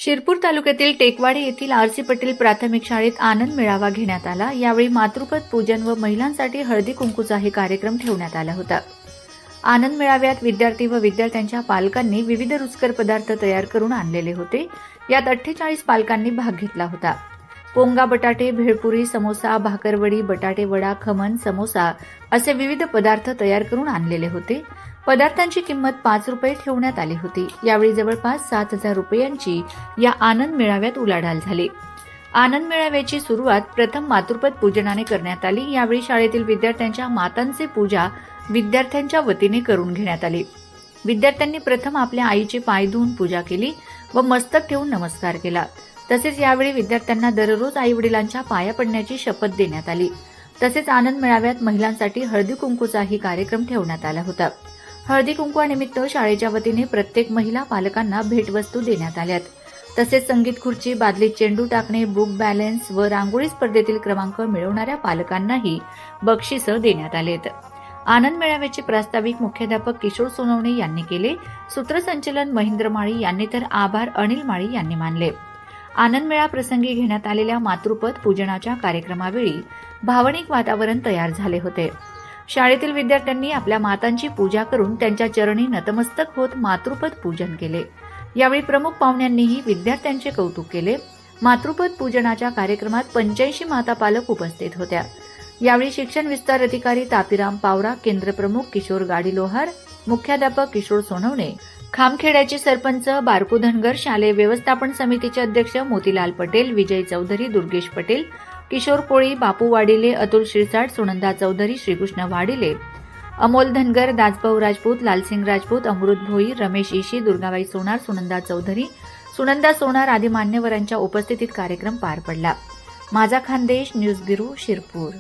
शिरपूर तालुक्यातील टेकवाडे येथील आर.सी. पटेल प्राथमिक शाळेत आनंद मेळावा घेण्यात आला। यावेळी मातृपद पूजन व महिलांसाठी हळदी कुंकूचाही कार्यक्रम ठेवण्यात आला होता। आनंद मेळाव्यात विद्यार्थी व विद्यार्थ्यांच्या पालकांनी विविध रुचकर पदार्थ तयार करून आणलेले होते। यात 48 पालकांनी भाग घेतला होता। पोंगा बटाटे, भेळपुरी, समोसा, भाकरवडी, बटाटे वडा, खमण, समोसा असे विविध पदार्थ तयार करून आणलेले होते। पदार्थांची किंमत 5 रुपये ठेवण्यात आली होती। यावेळी जवळपास 7,000 रुपयांची या आनंद मेळाव्यात उलाढाल झाली। आनंद मेळाव्याची सुरुवात प्रथम मातृपद पूजनाने करण्यात आली। यावेळी शाळेतील विद्यार्थ्यांच्या मातांची पूजा विद्यार्थ्यांच्या वतीने करून घेण्यात आली। विद्यार्थ्यांनी प्रथम आपल्या आईचे पाय धुवून पूजा केली व मस्तक ठेवून नमस्कार केला। तसेच यावेळी विद्यार्थ्यांना दररोज आईवडिलांच्या पाया पडण्याची शपथ देण्यात आली। तसेच आनंद मेळाव्यात महिलांसाठी हळदी कुंकूचाही कार्यक्रम ठेवण्यात आला होता। हळदी कुंकवानिमित्त शाळेच्या वतीने प्रत्येक महिला पालकांना भेटवस्तू देण्यात आल्यात। तसेच संगीत खुर्ची, बादलीत चेंडू टाकणे, बुक बॅलन्स व रांगोळी स्पर्धेतील क्रमांक मिळवणाऱ्या पालकांनाही बक्षिसं देण्यात आलेत। आनंद मेळाव्याचे प्रास्ताविक मुख्याध्यापक किशोर सोनवणे यांनी केले। सूत्रसंचलन महेंद्र माळी यांनी तर आभार अनिल माळी यांनी मानले। आनंद मेळा प्रसंगी घेण्यात आलेल्या मातृपद पूजनाच्या कार्यक्रमावेळी भावनिक वातावरण तयार झाले होते। शाळेतील विद्यार्थ्यांनी आपल्या मातांची पूजा करून त्यांच्या चरणी नतमस्तक होत मातृपद पूजन केले। यावेळी प्रमुख पाहुण्यांनीही विद्यार्थ्यांचे कौतुक केले। मातृपद पूजनाच्या कार्यक्रमात 85 माता पालक उपस्थित होत्या। यावेळी शिक्षण विस्तार अधिकारी तापीराम पावरा, केंद्रप्रमुख किशोर गाडीलोहार, मुख्याध्यापक किशोर सोनवणे, खामखेड्याचे सरपंच बारकू धनगर, शालेय व्यवस्थापन समितीचे अध्यक्ष मोतीलाल पटेल, विजय चौधरी, दुर्गेश पटेल, किशोर कोळी, बापू वाडिले, अतुल शिरसाट, सुनंदा चौधरी, श्रीकृष्ण वाडिले, अमोल धनगर, दासभाऊ राजपूत, लालसिंग राजपूत, अमृत भोई, रमेश ईशी, दुर्गाबाई सोनार, सुनंदा चौधरी, सुनंदा सोनार आदी मान्यवरांच्या उपस्थितीत कार्यक्रम पार पडला। माझा खानदेश न्यूज ब्युरो, शिरपूर।